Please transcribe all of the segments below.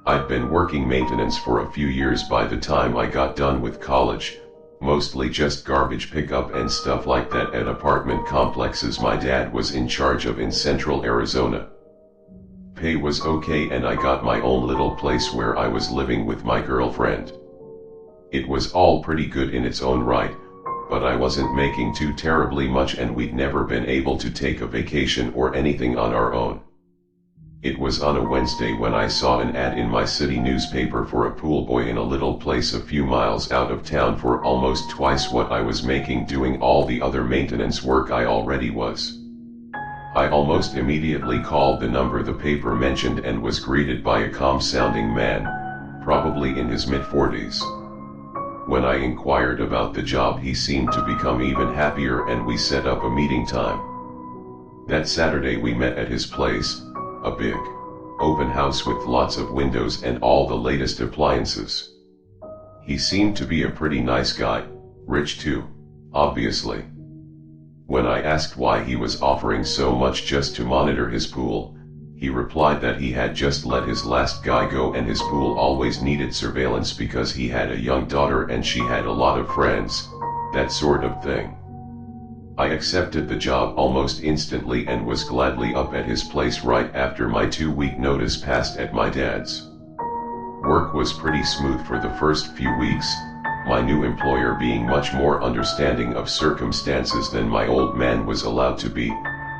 I'd been working maintenance for a few years by the time I got done with college, mostly just garbage pickup and stuff like that at apartment complexes my dad was in charge of in central Arizona. Pay was okay and I got my own little place where I was living with my girlfriend. It was all pretty good in its own right, but I wasn't making too terribly much and we'd never been able to take a vacation or anything on our own. It was on a Wednesday when I saw an ad in my city newspaper for a pool boy in a little place a few miles out of town for almost twice what I was making doing all the other maintenance work I already was. I almost immediately called the number the paper mentioned and was greeted by a calm-sounding man, probably in his mid-40s. When I inquired about the job, he seemed to become even happier and we set up a meeting time. That Saturday we met at his place, a big, open house with lots of windows and all the latest appliances. He seemed to be a pretty nice guy, rich too, obviously. When I asked why he was offering so much just to monitor his pool, he replied that he had just let his last guy go and his pool always needed surveillance because he had a young daughter and she had a lot of friends, that sort of thing. I accepted the job almost instantly and was gladly up at his place right after my 2-week notice passed at my dad's. Work was pretty smooth for the first few weeks, my new employer being much more understanding of circumstances than my old man was allowed to be,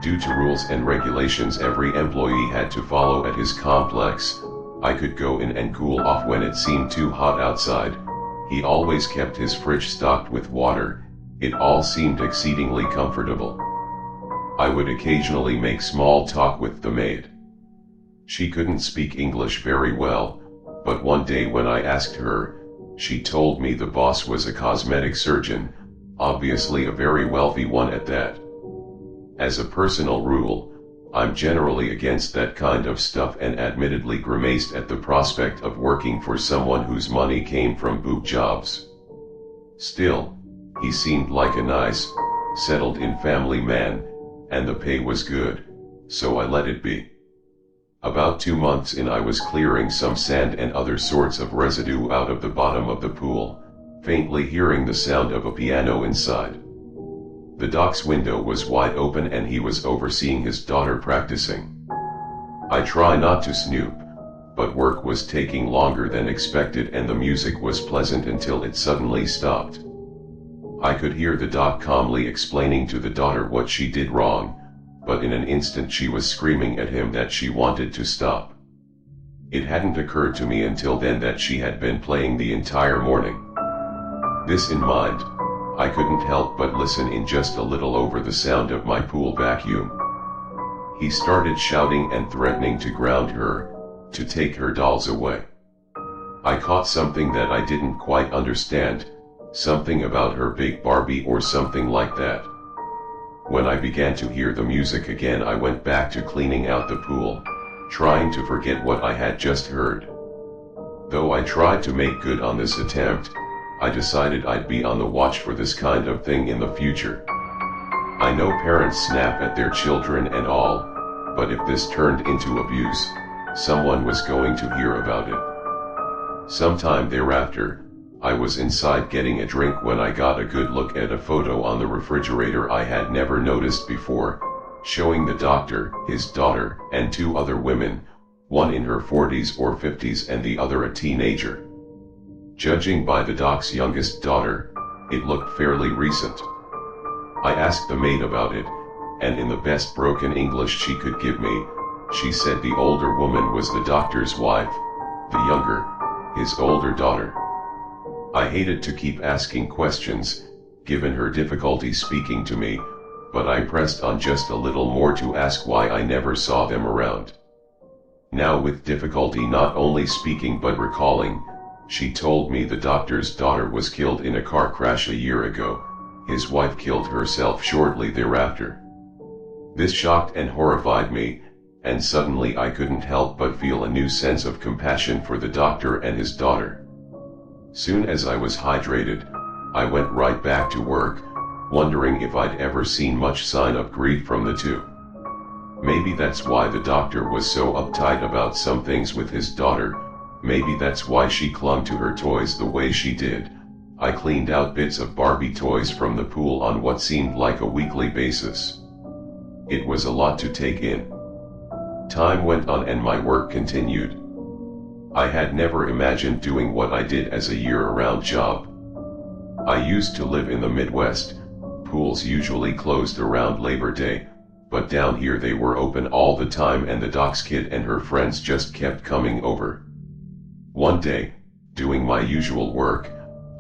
due to rules and regulations every employee had to follow at his complex. I could go in and cool off when it seemed too hot outside. He always kept his fridge stocked with water. It all seemed exceedingly comfortable. I would occasionally make small talk with the maid. She couldn't speak English very well, but one day when I asked her, she told me the boss was a cosmetic surgeon, obviously a very wealthy one at that. As a personal rule, I'm generally against that kind of stuff and admittedly grimaced at the prospect of working for someone whose money came from boob jobs. Still, he seemed like a nice, settled-in family man, and the pay was good, so I let it be. About 2 months in, I was clearing some sand and other sorts of residue out of the bottom of the pool, faintly hearing the sound of a piano inside. The doc's window was wide open and he was overseeing his daughter practicing. I try not to snoop, but work was taking longer than expected and the music was pleasant until it suddenly stopped. I could hear the doc calmly explaining to the daughter what she did wrong, but in an instant she was screaming at him that she wanted to stop. It hadn't occurred to me until then that she had been playing the entire morning. This in mind, I couldn't help but listen in just a little over the sound of my pool vacuum. He started shouting and threatening to ground her, to take her dolls away. I caught something that I didn't quite understand, something about her big Barbie or something like that. When I began to hear the music again, I went back to cleaning out the pool, trying to forget what I had just heard. Though I tried to make good on this attempt, I decided I'd be on the watch for this kind of thing in the future. I know parents snap at their children and all, but if this turned into abuse, someone was going to hear about it. Sometime thereafter, I was inside getting a drink when I got a good look at a photo on the refrigerator I had never noticed before, showing the doctor, his daughter, and 2 other women, one in her 40s or 50s and the other a teenager. Judging by the doc's youngest daughter, it looked fairly recent. I asked the maid about it, and in the best broken English she could give me, she said the older woman was the doctor's wife, the younger, his older daughter. I hated to keep asking questions, given her difficulty speaking to me, but I pressed on just a little more to ask why I never saw them around. Now with difficulty not only speaking but recalling, she told me the doctor's daughter was killed in a car crash a year ago, his wife killed herself shortly thereafter. This shocked and horrified me, and suddenly I couldn't help but feel a new sense of compassion for the doctor and his daughter. Soon as I was hydrated, I went right back to work, wondering if I'd ever seen much sign of grief from the 2. Maybe that's why the doctor was so uptight about some things with his daughter. Maybe that's why she clung to her toys the way she did. I cleaned out bits of Barbie toys from the pool on what seemed like a weekly basis. It was a lot to take in. Time went on and my work continued. I had never imagined doing what I did as a year-round job. I used to live in the Midwest. Pools usually closed around Labor Day, but down here they were open all the time and the doc's kid and her friends just kept coming over. One day, doing my usual work,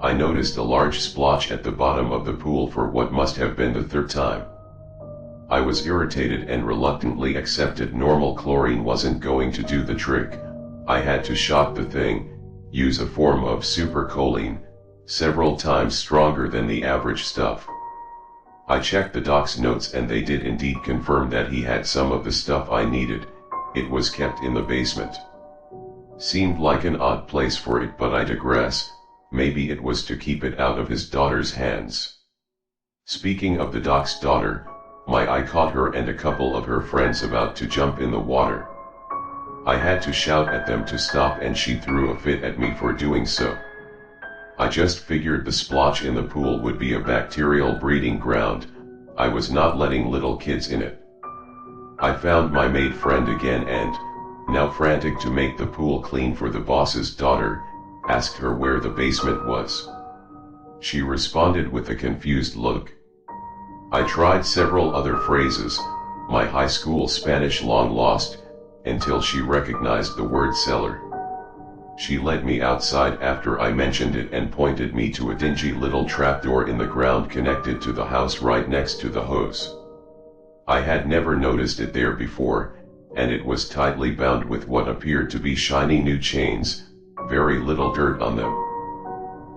I noticed a large splotch at the bottom of the pool for what must have been the third time. I was irritated and reluctantly accepted normal chlorine wasn't going to do the trick. I had to shock the thing, use a form of supercholine, several times stronger than the average stuff. I checked the doc's notes and they did indeed confirm that he had some of the stuff I needed. It was kept in the basement. Seemed like an odd place for it, but I digress. Maybe it was to keep it out of his daughter's hands. Speaking of the doc's daughter, my eye caught her and a couple of her friends about to jump in the water. I had to shout at them to stop and she threw a fit at me for doing so. I just figured the splotch in the pool would be a bacterial breeding ground. I was not letting little kids in it. I found my maid friend again and, now frantic to make the pool clean for the boss's daughter, asked her where the basement was. She responded with a confused look. I tried several other phrases, my high school Spanish long lost, until she recognized the word cellar. She led me outside after I mentioned it and pointed me to a dingy little trapdoor in the ground connected to the house right next to the hose. I had never noticed it there before, and it was tightly bound with what appeared to be shiny new chains, very little dirt on them.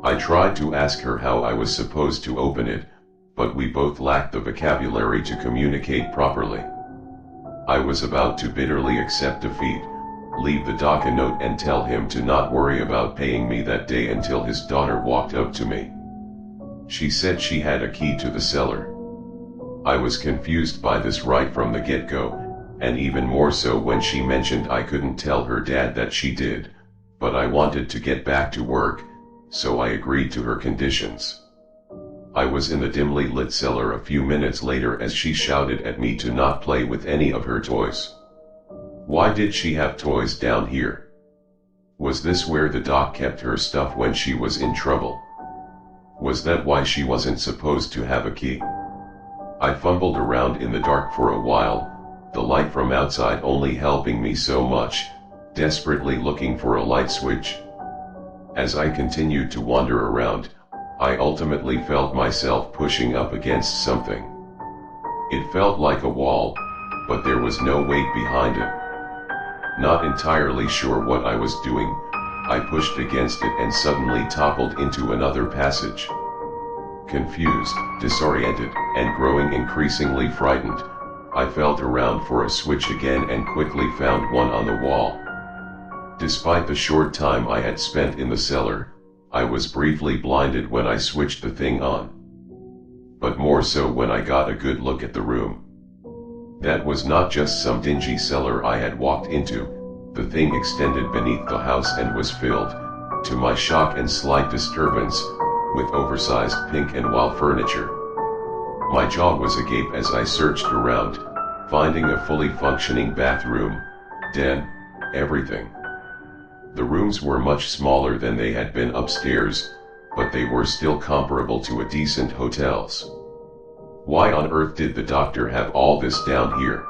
I tried to ask her how I was supposed to open it, but we both lacked the vocabulary to communicate properly. I was about to bitterly accept defeat, leave the doc a note and tell him to not worry about paying me that day until his daughter walked up to me. She said she had a key to the cellar. I was confused by this right from the get-go, and even more so when she mentioned I couldn't tell her dad that she did, but I wanted to get back to work, so I agreed to her conditions. I was in the dimly lit cellar a few minutes later as she shouted at me to not play with any of her toys. Why did she have toys down here? Was this where the doc kept her stuff when she was in trouble? Was that why she wasn't supposed to have a key? I fumbled around in the dark for a while, the light from outside only helping me so much, desperately looking for a light switch. As I continued to wander around, I ultimately felt myself pushing up against something. It felt like a wall, but there was no weight behind it. Not entirely sure what I was doing, I pushed against it and suddenly toppled into another passage. Confused, disoriented, and growing increasingly frightened, I felt around for a switch again and quickly found one on the wall. Despite the short time I had spent in the cellar, I was briefly blinded when I switched the thing on. But more so when I got a good look at the room. That was not just some dingy cellar I had walked into, the thing extended beneath the house and was filled, to my shock and slight disturbance, with oversized pink and wall furniture. My jaw was agape as I searched around, finding a fully functioning bathroom, den, everything. The rooms were much smaller than they had been upstairs, but they were still comparable to a decent hotel's. Why on earth did the doctor have all this down here?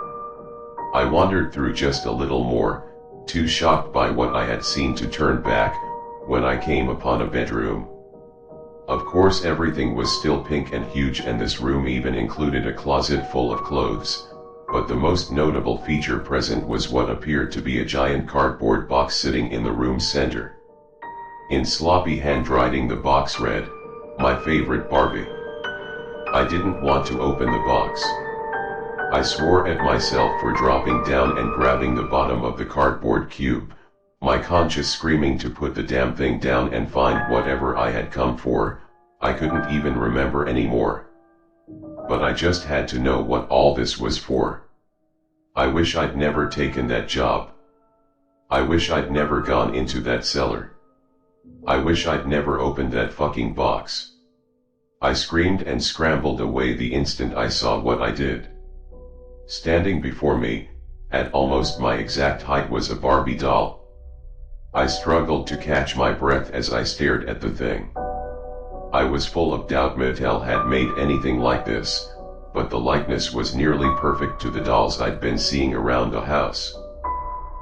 I wandered through just a little more, too shocked by what I had seen to turn back, when I came upon a bedroom. Of course everything was still pink and huge and this room even included a closet full of clothes, but the most notable feature present was what appeared to be a giant cardboard box sitting in the room's center. In sloppy handwriting the box read, "My favorite Barbie." I didn't want to open the box. I swore at myself for dropping down and grabbing the bottom of the cardboard cube, my conscience screaming to put the damn thing down and find whatever I had come for. I couldn't even remember anymore. But I just had to know what all this was for. I wish I'd never taken that job. I wish I'd never gone into that cellar. I wish I'd never opened that fucking box. I screamed and scrambled away the instant I saw what I did. Standing before me, at almost my exact height, was a Barbie doll. I struggled to catch my breath as I stared at the thing. I was full of doubt Mattel had made anything like this, but the likeness was nearly perfect to the dolls I'd been seeing around the house.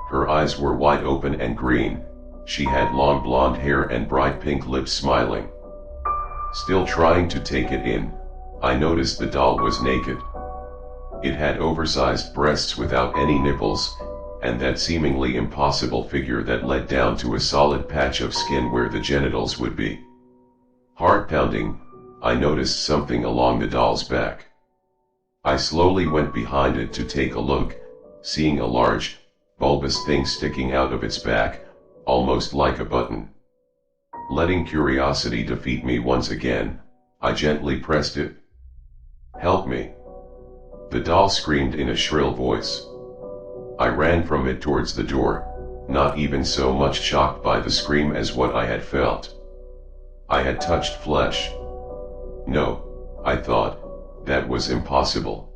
Her eyes were wide open and green, she had long blonde hair and bright pink lips, smiling. Still trying to take it in, I noticed the doll was naked. It had oversized breasts without any nipples, and that seemingly impossible figure that led down to a solid patch of skin where the genitals would be. Heart pounding, I noticed something along the doll's back. I slowly went behind it to take a look, seeing a large, bulbous thing sticking out of its back, almost like a button. Letting curiosity defeat me once again, I gently pressed it. "Help me!" the doll screamed in a shrill voice. I ran from it towards the door, not even so much shocked by the scream as what I had felt. I had touched flesh. No, I thought, that was impossible.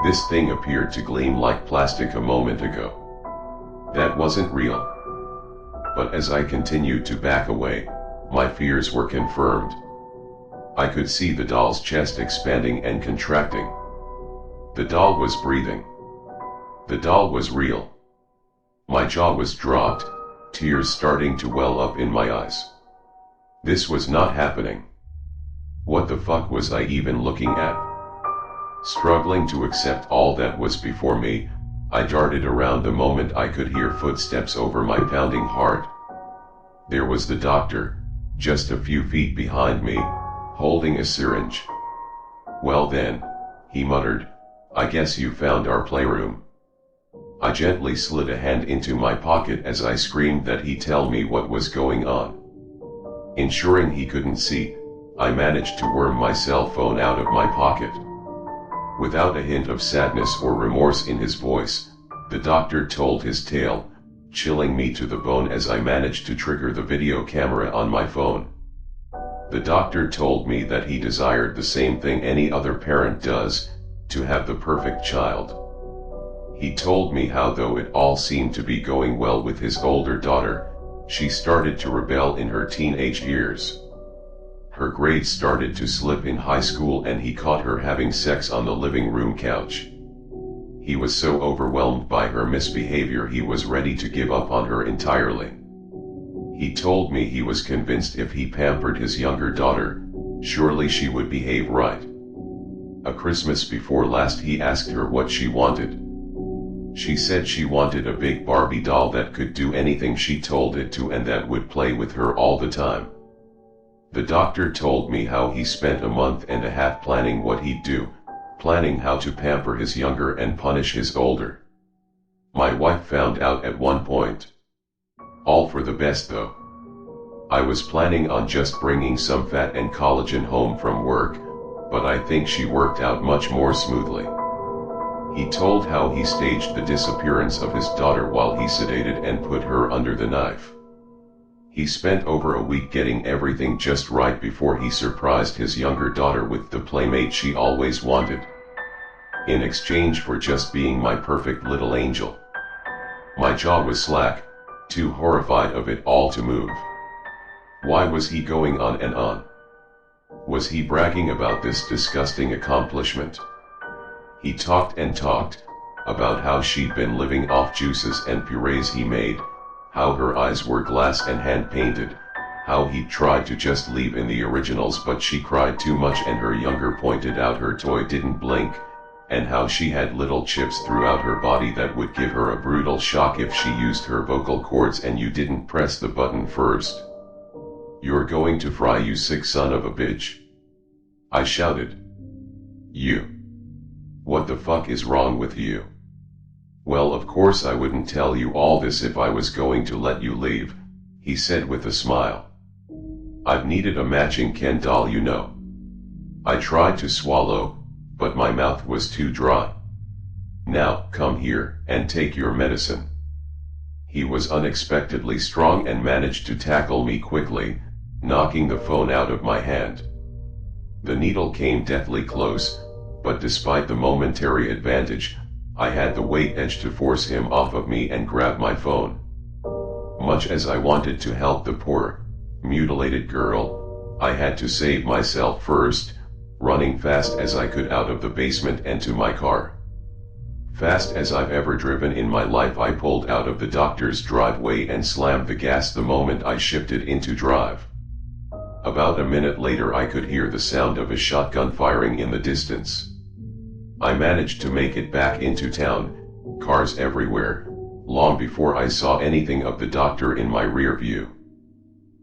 This thing appeared to gleam like plastic a moment ago. That wasn't real. But as I continued to back away, my fears were confirmed. I could see the doll's chest expanding and contracting. The doll was breathing. The doll was real. My jaw was dropped, tears starting to well up in my eyes. This was not happening. What the fuck was I even looking at? Struggling to accept all that was before me, I darted around the moment I could hear footsteps over my pounding heart. There was the doctor, just a few feet behind me, holding a syringe. "Well then," he muttered, "I guess you found our playroom." I gently slid a hand into my pocket as I screamed that he tell me what was going on. Ensuring he couldn't see, I managed to worm my cell phone out of my pocket. Without a hint of sadness or remorse in his voice, the doctor told his tale, chilling me to the bone as I managed to trigger the video camera on my phone. The doctor told me that he desired the same thing any other parent does, to have the perfect child. He told me how though it all seemed to be going well with his older daughter, she started to rebel in her teenage years. Her grades started to slip in high school and he caught her having sex on the living room couch. He was so overwhelmed by her misbehavior he was ready to give up on her entirely. He told me he was convinced if he pampered his younger daughter, surely she would behave right. A Christmas before last he asked her what she wanted. She said she wanted a big Barbie doll that could do anything she told it to and that would play with her all the time. The doctor told me how he spent a month and a half planning what he'd do, planning how to pamper his younger and punish his older. My wife found out at one point. All for the best though. I was planning on just bringing some fat and collagen home from work, but I think she worked out much more smoothly. He told how he staged the disappearance of his daughter while he sedated and put her under the knife. He spent over a week getting everything just right before he surprised his younger daughter with the playmate she always wanted. In exchange for just being my perfect little angel. My jaw was slack, too horrified of it all to move. Why was he going on and on? Was he bragging about this disgusting accomplishment? He talked and talked, about how she'd been living off juices and purees he made, how her eyes were glass and hand-painted, how he'd tried to just leave in the originals but she cried too much and her younger pointed out her toy didn't blink, and how she had little chips throughout her body that would give her a brutal shock if she used her vocal cords and you didn't press the button first. "You're going to fry, you sick son of a bitch!" I shouted. "You? What the fuck is wrong with you?" "Well, of course I wouldn't tell you all this if I was going to let you leave," he said with a smile. "I've needed a matching Ken doll, you know." I tried to swallow, but my mouth was too dry. "Now, come here and take your medicine." He was unexpectedly strong and managed to tackle me quickly, knocking the phone out of my hand. The needle came deathly close, but despite the momentary advantage, I had the weight edge to force him off of me and grab my phone. Much as I wanted to help the poor, mutilated girl, I had to save myself first, running fast as I could out of the basement and to my car. Fast as I've ever driven in my life, I pulled out of the doctor's driveway and slammed the gas the moment I shifted into drive. About a minute later I could hear the sound of a shotgun firing in the distance. I managed to make it back into town, cars everywhere, long before I saw anything of the doctor in my rear view.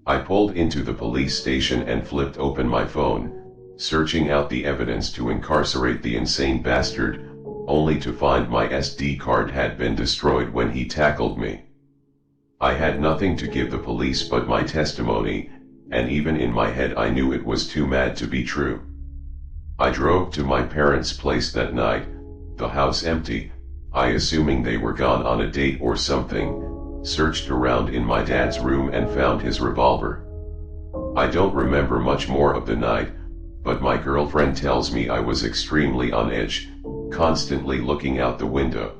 I pulled into the police station and flipped open my phone, searching out the evidence to incarcerate the insane bastard, only to find my SD card had been destroyed when he tackled me. I had nothing to give the police but my testimony, and even in my head I knew it was too mad to be true. I drove to my parents' place that night, the house empty, I assuming they were gone on a date or something, searched around in my dad's room and found his revolver. I don't remember much more of the night, but my girlfriend tells me I was extremely on edge, constantly looking out the window.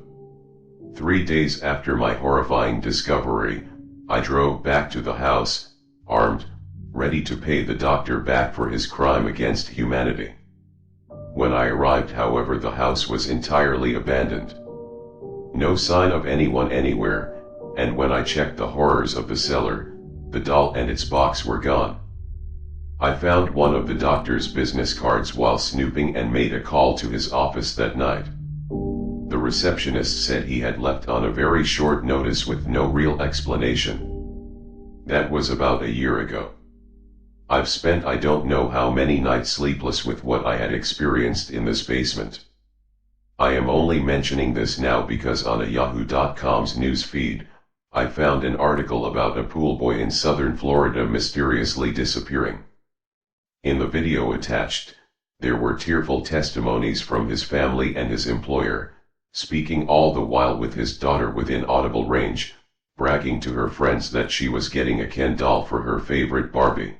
3 days after my horrifying discovery, I drove back to the house, armed, ready to pay the doctor back for his crime against humanity. When I arrived, however, the house was entirely abandoned. No sign of anyone anywhere, and when I checked the horrors of the cellar, the doll and its box were gone. I found one of the doctor's business cards while snooping and made a call to his office that night. The receptionist said he had left on a very short notice with no real explanation. That was about a year ago. I've spent I don't know how many nights sleepless with what I had experienced in this basement. I am only mentioning this now because on a Yahoo.com's news feed, I found an article about a pool boy in southern Florida mysteriously disappearing. In the video attached, there were tearful testimonies from his family and his employer, speaking all the while with his daughter within audible range, bragging to her friends that she was getting a Ken doll for her favorite Barbie.